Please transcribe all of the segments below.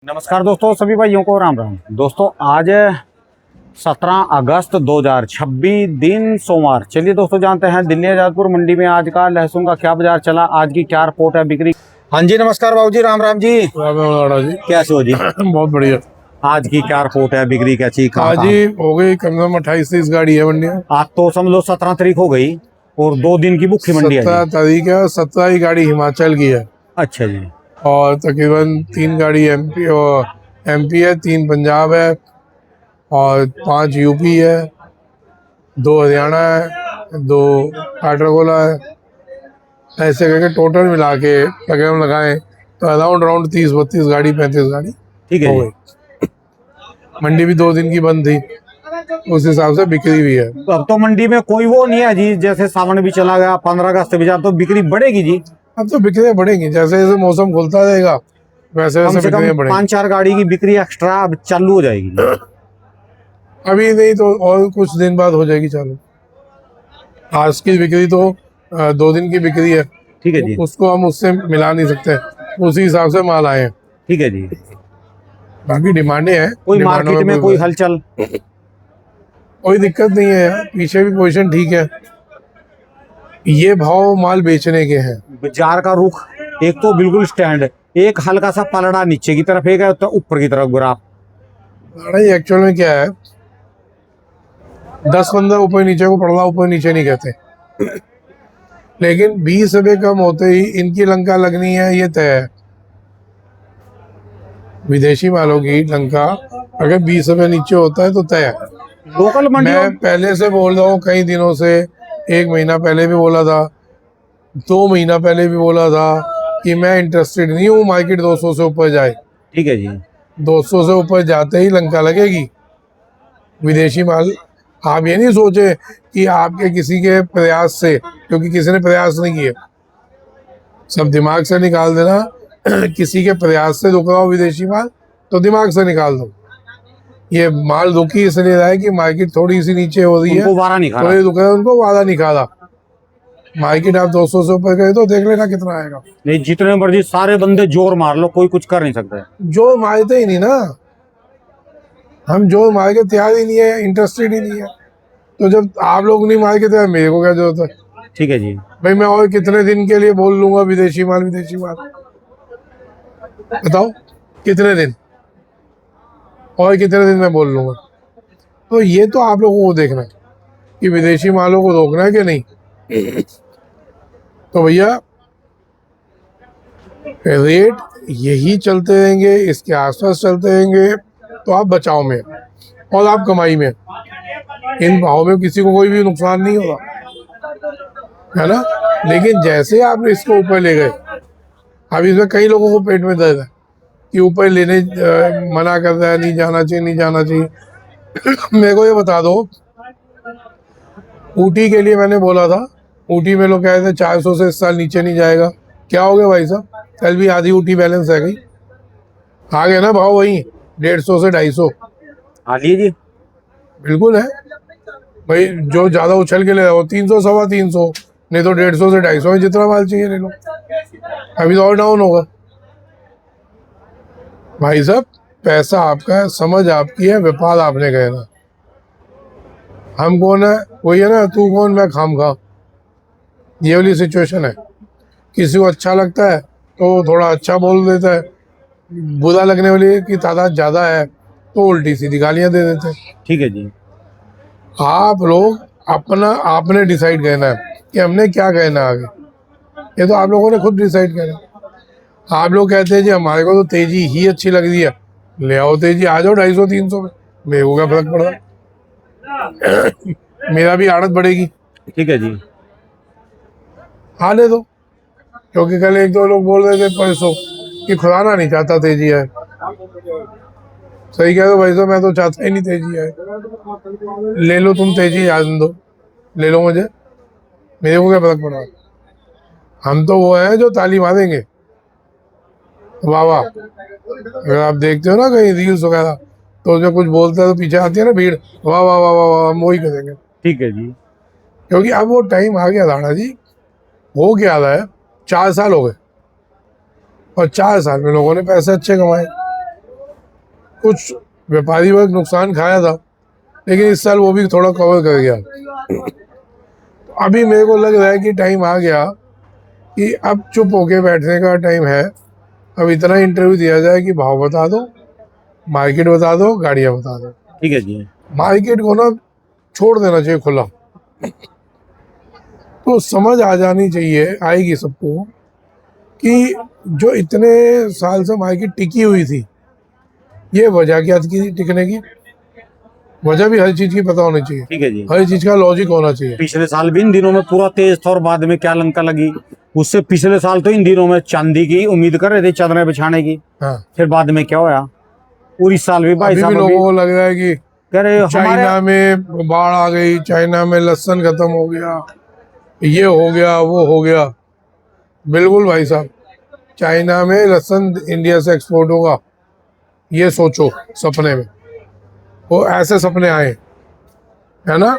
नमस्कार दोस्तों, सभी भाइयों को राम राम। दोस्तों आज 17 अगस्त 2026 दिन सोमवार। चलिए दोस्तों जानते हैं दिल्ली आजादपुर मंडी में आज का लहसुन का क्या बाजार चला, आज की क्या रिपोर्ट है बिक्री। हाँ जी नमस्कार बाबू जी, राम राम जी। जी कैसे हो जी? बहुत बढ़िया। आज की क्या रिपोर्ट है बिक्री कैसी? आज ही हो गई कम से कम 28-30 गाड़ी है मंडी में। आज तो समझ 17 तारीख हो गई और 2 दिन की भूखी मंडी है। 17 तारीख है, 17 ही गाड़ी हिमाचल की है अच्छा जी। और तकरीबन 3 गाड़ी एमपी है, 3 पंजाब है और 5 यूपी है, 2 हरियाणा है, 2 काटरगोला है। ऐसे करके टोटल मिला के अगर हम लगाएं तो अराउंड 30-32 गाड़ी 35 गाड़ी ठीक है हो जी। गई। मंडी भी 2 दिन की बंद थी, उस हिसाब से बिक्री भी है। अब तो मंडी में कोई वो नहीं है जी, जैसे सावन भी चला गया, 15 अगस्त भी जा तो बिक्री बढ़ेगी जी। अब तो बिक्रियां बढ़ेंगी, जैसे जैसे मौसम खुलता रहेगा वैसे कम वैसे से कम बिक्रियां बढ़ेंगी। 5-4 गाड़ी की बिक्री एक्स्ट्रा अब चालू हो जाएगी। अभी नहीं तो और कुछ दिन बाद हो जाएगी चालू। आज की बिक्री तो 2 दिन की बिक्री है, ठीक है जी। उसको हम उससे मिला नहीं सकते, उसी हिसाब से माल आए हैं। ठीक है जी। बाकी डिमांडें हैं, कोई डिमांडों मार्केट में कोई हलचल? कोई दिक्कत नहीं है यार, पीछे भी पोजीशन ठीक है। ये भाव माल बेचने के हैं। बाजार का रुख एक तो बिल्कुल स्टैंड, एक हल्का सा पलड़ा नीचे की तरफ, एक है तो ऊपर की तरफ ग्राफ। लड़ाई एक्चुअल में क्या है, 10-15 ऊपर नीचे को पड़ना ऊपर नीचे नहीं कहते, लेकिन 20 रुपये कम होते ही इनकी लंका लगनी है, ये तय है। विदेशी मालों की लंका अगर 20 रुपये नीचे होता है तो तय है। लोकल मंडियों मैं पहले से बोल रहा हूँ, कई दिनों से, 1 महीना पहले भी बोला था, 2 महीना पहले भी बोला था कि मैं इंटरेस्टेड नहीं हूँ मार्केट 200 से ऊपर जाए। ठीक है जी। 200 से ऊपर जाते ही लंका लगेगी विदेशी माल। आप ये नहीं सोचे कि आपके किसी के प्रयास से, क्योंकि किसी ने प्रयास नहीं किए, सब दिमाग से निकाल देना। किसी के प्रयास से रुक रहा हो विदेशी माल तो दिमाग से निकाल दो। ये माल रुकी इसलिए रहा है कि मार्केट थोड़ी सी नीचे हो रही है, उनको वारा नहीं खा थोड़ी रहा। रुक रहा है, उनको वादा नहीं खा रहा। मार्केट आप 200 से ऊपर गए तो देख लेना कितना आएगा। नहीं, जितने मर्जी सारे बंदे जोर मार लो, कोई कुछ कर नहीं सकता। जो मारते ही नहीं ना, हम जो मार के तैयार ही नहीं है, इंटरेस्टेड ही नहीं है, तो जब आप लोग नहीं मार के तैयार, मेरे को क्या जरूरत है? ठीक है जी। भाई मैं और कितने दिन के लिए बोल लूंगा विदेशी माल विदेशी माल, बताओ कितने दिन, और कितने दिन मैं बोल लूंगा? तो ये तो आप लोगों को देखना है कि विदेशी मालों को रोकना है कि नहीं। तो भैया रेट यही चलते रहेंगे, इसके आसपास चलते रहेंगे, तो आप बचाव में और आप कमाई में। इन भाव में किसी को कोई भी नुकसान नहीं होगा, है ना। लेकिन जैसे आपने इसको ऊपर ले गए, अब इसमें कई लोगों को पेट में दर्द है कि ऊपर लेने मना कर रहा है, नहीं जाना चाहिए नहीं जाना चाहिए। मेरे को ये बता दो, ऊटी के लिए मैंने बोला था, ऊटी में लोग कह रहे थे 400 से इस साल नीचे नहीं जाएगा। क्या हो गया भाई साहब? कल भी आधी ऊटी बैलेंस है गई, आ गए ना भाव वही 150 से 250। हाँ लीजिए। बिल्कुल है भाई, जो ज्यादा उछल के ले रहा हो 300 सवा 300, नहीं तो 150 से 250 में जितना माल चाहिए ले लो। अभी तो और डाउन होगा भाई साहब। पैसा आपका है, समझ आपकी है, व्यापार आपने कहना। हम कौन है? वही है ना, तू कौन मैं खाम खा, ये वाली सिचुएशन है। किसी को अच्छा लगता है तो थोड़ा अच्छा बोल देता है, बुरा लगने वाली की तादाद ज्यादा है तो उल्टी सीधी गालियां दे देते हैं। ठीक है जी। आप लोग अपना आपने डिसाइड करना है कि हमने क्या कहना है आगे, ये तो आप लोगों ने खुद डिसाइड करना है। आप लोग कहते हैं जी हमारे को तो तेजी ही अच्छी लग रही है, ले आओ तेजी, आ जाओ 250-300 में, मेरे को क्या फर्क पड़ रहा है? मेरा भी आड़त बढ़ेगी। ठीक है जी। आने दो, क्योंकि कल 1-2 लोग बोल रहे थे परसों कि खुदाना नहीं चाहता तेजी है। सही कह दो भाई साहब, मैं तो चाहता ही नहीं तेजी है। ले लो तुम तेजी, याद दो, ले लो मुझे, मेरे को क्या फर्क पड़ रहा है? हम तो वो हैं जो ताली मारेंगे, वाह वाह। अगर आप देखते हो ना कहीं रील्स वगैरह, तो उसमें कुछ बोलता है तो पीछे आती है ना भीड़, वाह वाह वाह वाह वाह, हम वही करेंगे। ठीक है जी। क्योंकि अब वो टाइम आ गया राणा जी, हो क्या रहा है, 4 साल हो गए और 4 साल में लोगों ने पैसे अच्छे कमाए। कुछ व्यापारी वर्ग नुकसान खाया था, लेकिन इस साल वो भी थोड़ा कवर कर गया। अभी मेरे को लग रहा है कि टाइम आ गया कि अब चुप होके बैठने का टाइम है। अब इतना इंटरव्यू दिया जाए कि भाव बता दो, मार्केट बता दो, गाड़ियां बता दो। ठीक है जी। मार्केट को ना छोड़ देना चाहिए खुला। तो समझ आ जानी चाहिए, आएगी सबको, कि जो इतने साल से मार्केट टिकी हुई थी, ये वजह क्या थी टिकने की? वजह भी हर चीज की पता होनी चाहिए, ठीक है जी। हर चीज का लॉजिक होना चाहिए। पिछले साल भी इन दिनों में पूरा तेज था और बाद में क्या लंका लगी। उससे पिछले साल तो इन दिनों में चांदी की उम्मीद कर रहे थे, चादरें बिछाने की, हाँ, फिर बाद में क्या होया। और इस साल भी भाई अभी भी साहब लोगों को लग रहा है कि कह रहे हमारे चाइना में बाढ़ आ गई, चाइना में लहसुन खत्म हो गया, ये हो गया, वो हो गया। बिल्कुल भाई साहब, चाइना में लहसुन इंडिया से एक्सपोर्ट होगा, ये सोचो सपने में। वो ऐसे सपने आए, है ना?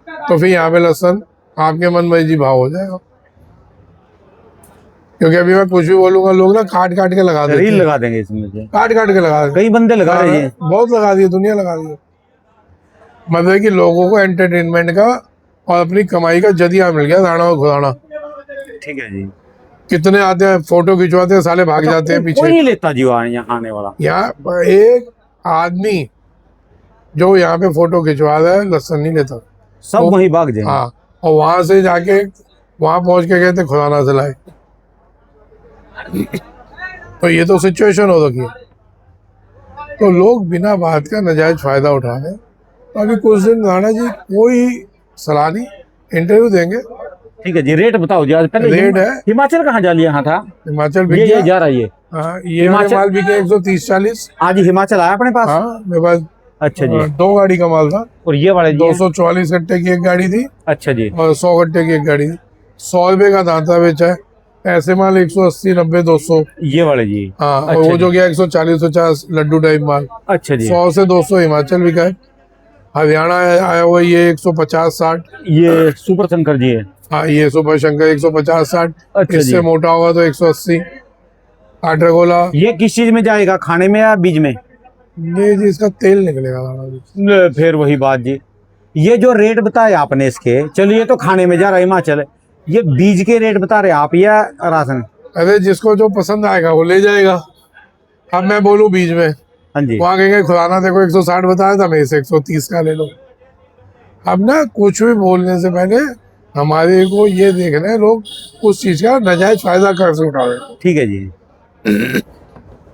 तो फिर यहाँ पे लहसुन आपके मन मर्जी भाव हो जाएगा। क्योंकि अभी मैं कुछ भी बोलूंगा, लोग ना काट काट के लगा देते रील हैं, लगा देंगे इसमें से, काट काट के लगा देते कई बंदे लगा रहे हैं। बहुत लगा दिए, दुनिया लगा दी है। मतलब कि लोगों को एंटरटेनमेंट का और अपनी कमाई का जदिया मिल गया, दाना और खुदाना। ठीक है जी। कितने आते हैं, फोटो खिंचवाते हैं, साले भाग जाते हैं कोई पीछे। नहीं लेता जी वहाँ यहाँ आने वाला। यहाँ एक आदमी जो यहाँ पे फोटो खिंचवा रहा है, लहसुन नहीं लेता। सब वो- वहीं भाग जाएंगे। हाँ, और वहां से जाके वहां पहुंच के कहते खुदा ना चलाए। तो ये तो सिचुएशन हो रखी है। तो लोग बिना बात का नाजायज फायदा उठा रहे हैं। तो अभी कुछ दिन राणा जी कोई सलाह नहीं, इंटरव्यू देंगे। ठीक है जी। रेट बताओ जी आज पहले। रेट है, हिमाचल कहाँ जा लिया? यहाँ था हिमाचल बिक ये गया। जा रहा है ये। हाँ, ये वाले माल बिके 130-140। आज हिमाचल आया अपने पास। हाँ, मेरे पास अच्छा जी। 2 गाड़ी का माल था। और ये वाले जी 244 कट्टे की एक गाड़ी थी अच्छा जी। और 100 कट्टे की एक गाड़ी थी। 100 रुपए का दांता बेचा है। ऐसे माल 180, 90, 200। ये वाले जी। हाँ, और अच्छा वो जो जी। गया 140, 50 लड्डू टाइप माल। अच्छा जी। 100 से 200 हिमाचल बिका है। हरियाणा आया हुआ ये 150-60। ये सुपर शंकर जी है। हाँ, ये सुपर शंकर 150-60। अच्छा इससे जी। मोटा होगा तो 180। आटरगोला ये किस चीज में जाएगा, खाने में या बीज में? ये जी इसका तेल निकलेगा दादा जी। फिर वही बात जी। ये जो रेट बताए आपने इसके, चलिए तो खाने में जा रहा है हिमाचल। ये बीज के रेट बता रहे आप या राशन? अरे जिसको जो पसंद आएगा वो ले जाएगा। अब मैं बोलूं बीच में, हाँ जी। वहां कहेंगे खुदाना देखो 160 बताया था, मैं इसे 130 का ले लो। अब ना कुछ भी बोलने से पहले हमारे को ये देखना है लोग उस चीज का नाजायज फायदा कैसे उठा रहे हैं। ठीक है जी।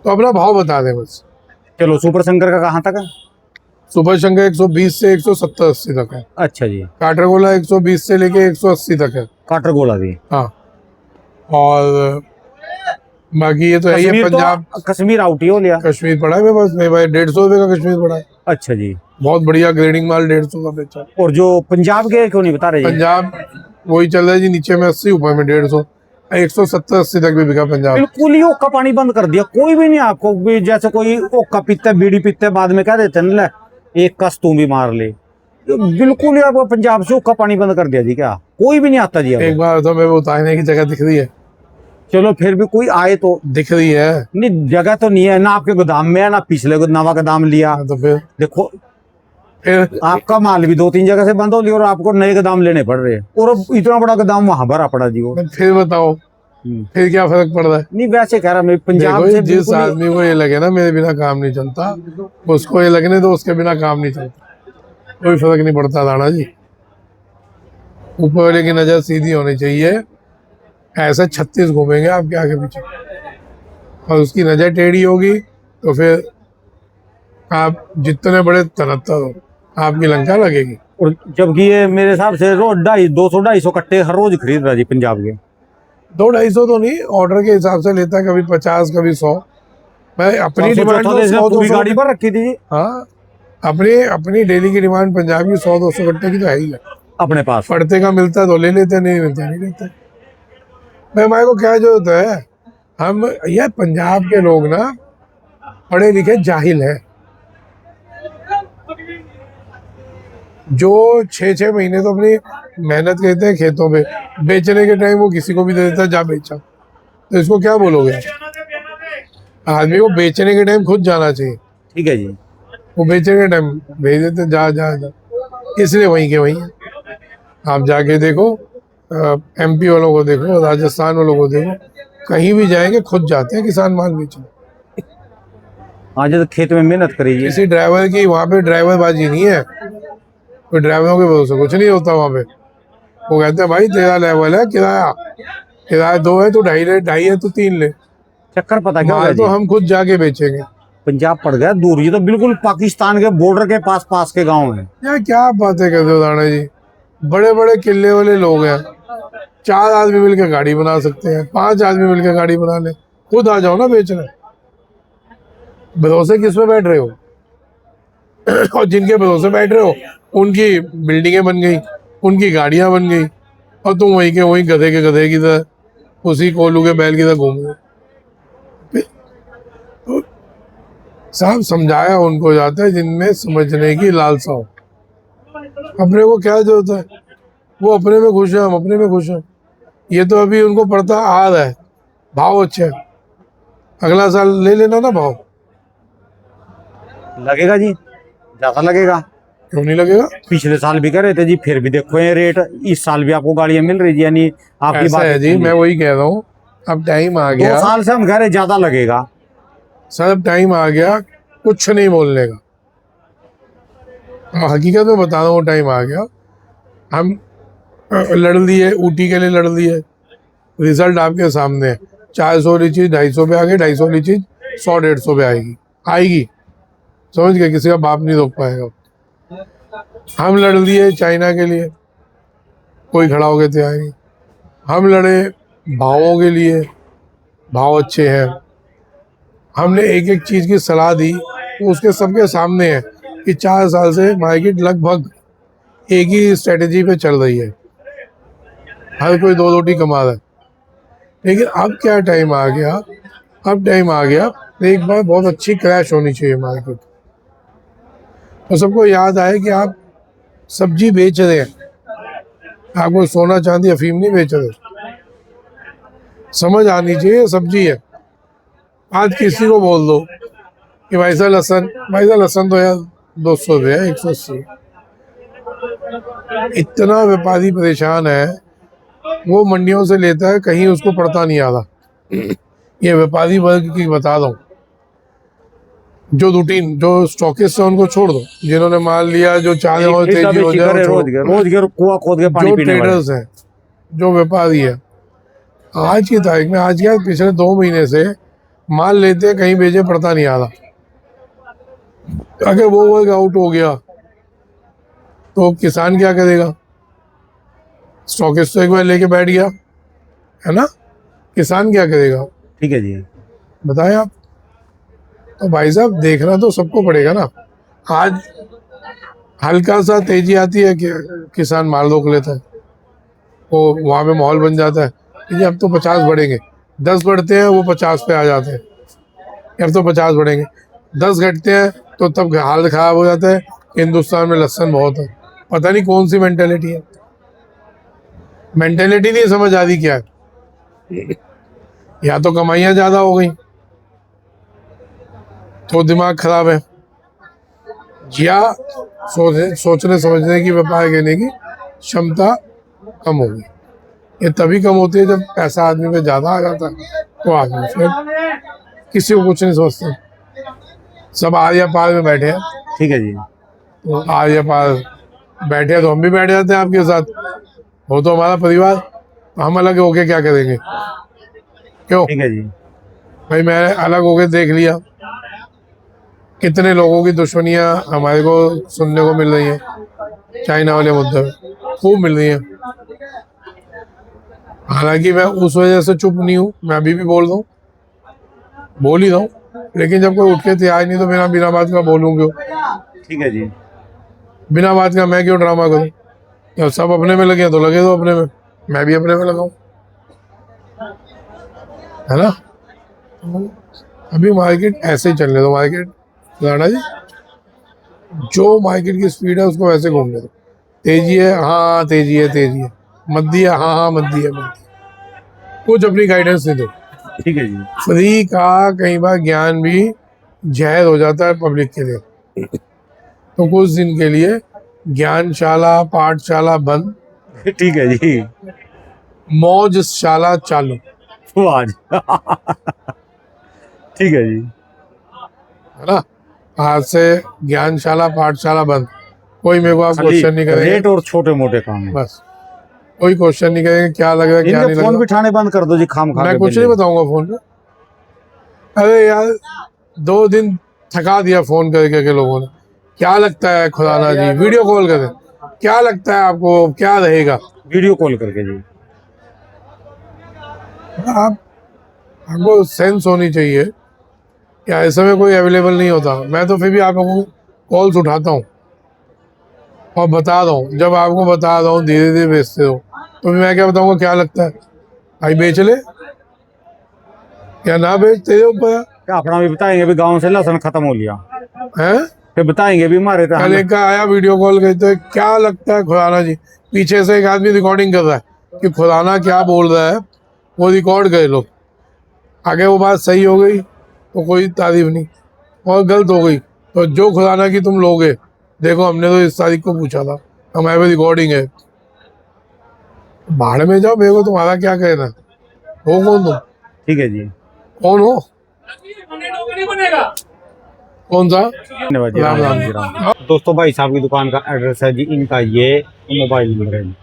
तो अपना भाव बता दें बस। चलो सुपर शंकर का कहाँ तक है? सुपर शंकर 120 से 170-80 तक है। अच्छा जी। काटरगोला 120 से लेके 180 तक है। काटर गोला भी। हाँ, और बाकी ये तो है, ये कश्मीर पंजाब तो कश्मीर आउट ही हो लिया। कश्मीर पड़ा है मेरे पास। मेरे भाई 150 रुपए का कश्मीर पड़ा है। अच्छा जी। बहुत बढ़िया ग्रेडिंग माल 150 का बेचा। और जो पंजाब के क्यों नहीं बता रहे जी? पंजाब वही चल रहा है जी, नीचे में 80, ऊपर में 150, 170-80 तक भी बिका पंजाब। बिल्कुल ही ओक्का पानी बंद कर दिया। कोई भी नहीं आपको भी, जैसे कोई ओक्का पीते बीड़ी पीते बाद में कह देते हैं ना, ले एक कस तू भी मार ले। तो बिल्कुल ही आपको पंजाब से ओक्का पानी बंद कर दिया जी। क्या कोई भी नहीं आता जी अब? एक बार तो मेरे को उतारने की जगह दिख रही है। चलो फिर भी कोई आए तो। दिख रही है। नहीं जगह तो नहीं है ना आपके गोदाम में है ना पिछले नवा गोदाम लिया। हाँ, तो फिर देखो आपका माल भी 2-3 जगह से बंद हो लिया और आपको नए गोदाम लेने पड़ रहे हैं। और अब इतना बड़ा गोदाम वहां भरा पड़ा जी वो। फिर बताओ, फिर क्या फर्क पड़ रहा है? नहीं वैसे कह रहा मैं पंजाब देखो से जिस बिल्कुल ही- आदमी को ये लगे ना मेरे बिना काम नहीं चलता, उसको ये लगने दो उसके बिना काम नहीं चलता। कोई फर्क नहीं पड़ता राणा जी। ऊपर वाले की नजर सीधी होनी चाहिए। ऐसे 36 घूमेंगे आपके आगे पीछे, और उसकी नजर टेढ़ी होगी तो फिर आप जितने बड़े तनत्तर हो, आपकी लंका लगेगी। और जबकि ये मेरे हिसाब से रोज 200-250 कट्टे हर रोज खरीद रहा जी पंजाब के। 200-250 तो नहीं, ऑर्डर के हिसाब से लेता है, कभी 50, कभी 100। मैं अपनी डिमांड तो इसने पूरी गाड़ी पर रखी थी जी हाँ, अपनी अपनी डेली की डिमांड पंजाब की 100-200 कट्टे की तो है ही है। अपने पास। पड़ते का मिलता तो ले लेते, नहीं मिलता नहीं लेते। मैं हमारे को क्या जरूरत है? हम ये पंजाब के लोग ना पढ़े लिखे जाहिल हैं, जो 6-6 महीने तो अपनी मेहनत करते हैं खेतों पे, बेचने के टाइम वो किसी को भी दे देता है, जा बेचा। तो इसको क्या बोलोगे? आदमी को बेचने के टाइम खुद जाना चाहिए। ठीक है जी। वो बेचेंगे टाइम भेज देते जा जा जा, इसलिए वहीं के वहीं हैं। आप जाके देखो, एमपी वालों को देखो, राजस्थान वालों को देखो, कहीं भी जाएंगे खुद जाते हैं किसान माल बेचने। आज तो खेत में मेहनत करिए। किसी ड्राइवर की वहाँ पे ड्राइवर बाजी नहीं है, कोई ड्राइवरों के भरोसे कुछ नहीं होता वहाँ पे। वो कहते हैं भाई तेरा लेवल है, किराया किराया 2 है तो 2.5 ले, 2.5 है तो 3 ले, चक्कर पता क्या होगा माल तो जी, हम खुद जाके बेचेंगे। पंजाब पड़ गया दूर, ये तो बिल्कुल पाकिस्तान के बॉर्डर के पास पास के गांव है। यार क्या बातें करते हो राणा जी, बड़े बड़े किले वाले लोग हैं, 4 आदमी मिलकर गाड़ी बना सकते हैं, 5 आदमी मिलकर गाड़ी बना ले, खुद आ जाओ ना बेचने। भरोसे किस पे बैठ रहे हो? और जिनके भरोसे बैठ रहे हो उनकी बिल्डिंगें बन गई, उनकी गाड़ियां बन गई, और तुम वहीं के वहीं गधे के गधे की तरह, उसी कोलू के बैल की तरह घूम रहे हो। साहब समझाया उनको जाता है जिनमें समझने की लालसा हो। अपने को क्या जरूरत है, वो अपने में खुश है, हम अपने में खुश हैं। ये तो अभी उनको पड़ता आ रहा है, भाव अच्छे हैं, अगला साल ले लेना ना भाव। लगेगा जी, ज्यादा लगेगा। क्यों नहीं लगेगा? पिछले साल भी कर रहे थे जी, फिर भी देखो ये रेट, इस साल भी आपको गाड़ियां मिल रही है, यानी आपकी ऐसा बात है जी, मैं वही कह रहा हूँ, अब टाइम आ 2 गया साल से हम कह रहे ज्यादा लगेगा। सर, अब टाइम आ गया कुछ नहीं बोलने का। हकीकत में बता रहा हूँ, टाइम आ गया। हम लड़ लिए, ऊटी के लिए लड़ लिए, रिजल्ट आपके सामने है। 400 वाली चीज 250 पे आ गई, 250 वाली चीज 100-150 पे आएगी, आएगी, समझ गए? किसी का बाप नहीं रोक पाएगा। हम लड़ लिए चाइना के लिए, कोई खड़ा हो गए थे आएगी। हम लड़े भावों के लिए, भाव अच्छे हैं। हमने एक एक चीज की सलाह दी, वो उसके सबके सामने है कि 4 साल से मार्केट लगभग एक ही स्ट्रेटेजी पे चल रही है, हर कोई 2 रोटी कमा रहा है। लेकिन अब क्या टाइम आ गया, अब टाइम आ गया, एक बार बहुत अच्छी क्रैश होनी चाहिए मार्केट, और सबको याद आए कि आप सब्जी बेच रहे हैं, आप कोई सोना चांदी अफीम नहीं बेच रहे। समझ आनी चाहिए सब्जी है। आज किसी को बोल दो कि भाई साहब लहसन, भाई साहब लहसन तो यार 200 रुपये है, 180। इतना व्यापारी परेशान है, वो मंडियों से लेता है, कहीं उसको पड़ता नहीं आ रहा। ये व्यापारी वर्ग की बता दो, जो रूटीन, जो स्टॉकिस्ट है उनको छोड़ दो, जिन्होंने माल लिया, जो चाह रहे हो तेजी हो जाए, रोज के कुआं खोद के पानी जो पीने वाले। ट्रेडर्स हैं, जो व्यापारी है, आज की तारीख में, आज क्या पिछले 2 महीने से माल लेते हैं, कहीं बेचे पड़ता नहीं आ रहा। अगर वो वर्क आउट हो गया तो किसान क्या करेगा? स्टॉकिस्ट तो एक बार लेके बैठ गया है ना, किसान क्या करेगा? ठीक है जी। बताएं आप। तो भाई साहब देखना तो सबको पड़ेगा ना। आज हल्का सा तेजी आती है कि किसान माल रोक लेता है, वो वहाँ पे माहौल बन जाता है कि अब तो 50 बढ़ेंगे, 10 बढ़ते हैं वो 50 पे आ जाते हैं, अब तो 50 बढ़ेंगे, 10 घटते हैं तो तब हाल खराब हो जाता है। हिंदुस्तान में लहसन बहुत है, पता नहीं कौन सी मेंटेलिटी है, मेंटेलिटी नहीं समझ आ रही क्या है। या तो कमाइयाँ ज़्यादा हो गई तो दिमाग खराब है, या सोचने समझने की, व्यापार करने की क्षमता कम हो गई। ये तभी कम होती है जब पैसा आदमी पे ज़्यादा आ जाता है, तो आदमी फिर किसी को कुछ नहीं सोचते, सब आर या पार में बैठे हैं। ठीक है जी। तो आर या पार बैठे हैं तो हम भी बैठ जाते हैं आपके साथ, वो तो हमारा परिवार, तो हम अलग होके क्या करेंगे? क्यों ठीक है जी। भाई, मैंने अलग होके देख लिया, कितने लोगों की दुश्मनियां हमारे को सुनने को मिल रही हैं चाइना वाले मुद्दे में, खूब मिल रही हैं। हालांकि मैं उस वजह से चुप नहीं हूँ, मैं अभी भी बोल रहा हूँ, बोल ही रहा हूँ, लेकिन जब कोई उठ के तैयार नहीं तो बिना बिना बात का बोलूँ क्यों? ठीक है जी। बिना बात का मैं क्यों ड्रामा करूँ? जब सब अपने में लगे तो लगे दो अपने में, मैं भी अपने में लगाऊं, है ना? अभी मार्केट ऐसे ही चलने दो, मार्केट राणा जी, जो मार्केट की स्पीड है उसको वैसे घूमने दो। तेजी है, हाँ तेजी है, तेजी है, मंदी है, हाँ हाँ मंदी है, मंदी। कुछ अपनी गाइडेंस नहीं दो। ठीक है जी। फ्री का कई बार ज्ञान भी जहर हो जाता है पब्लिक के लिए। तो कुछ दिन के लिए ज्ञानशाला पाठशाला बंद, ठीक है जी। मौजशाला चालू। तो आज ठीक है जी। है ना, आज से ज्ञानशाला पाठशाला बंद। कोई मेरे को आप क्वेश्चन नहीं करेंगे, रेट और छोटे मोटे काम है। बस कोई क्वेश्चन नहीं करेंगे क्या लग रहा है क्या इनके नहीं फोन लग रहा। बिठाने बंद कर दो जी, खाम खा मैं के कुछ नहीं बताऊंगा फोन पे। अरे यार 2 दिन थका दिया फोन करके के लोगों ने। क्या लगता है खुराना जी, वीडियो कॉल करें, क्या लगता है आपको क्या रहेगा? वीडियो कॉल करके जी। आप आपको सेंस होनी चाहिए कि ऐसे में कोई अवेलेबल नहीं होता। मैं तो फिर भी आप लोगों को कॉल्स उठाता हूँ और बता रहा हूँ। जब आपको बता रहा हूँ धीरे धीरे बेचते हो, तो फिर मैं क्या बताऊंगा क्या लगता है भाई बेच ले या ना बेच, तेरे ऊपर क्या अपना भी बताएंगे भी गांव से लहसुन खत्म हो लिया, है। फिर बताएंगे भी हमारे तो कल एक का आया वीडियो कॉल करते, क्या लगता है खुराना जी, पीछे से एक आदमी रिकॉर्डिंग कर रहा है कि खुराना क्या बोल रहा है, वो रिकॉर्ड कर लो। आगे वो बात सही हो गई तो कोई तारीफ नहीं, और गलत हो गई तो जो खुराना की तुम लोगे, देखो हमने तो इस तारीख को पूछा था, हमारे पे रिकॉर्डिंग है। भाड़ में जाओ, मेरे को तुम्हारा क्या कहना। हो कौन तुम? ठीक है जी। कौन हो? कौन सा? धन्यवाद जी। राम राम राम जी राम। दोस्तों भाई साहब की दुकान का एड्रेस है जी, इनका ये मोबाइल नंबर है जी।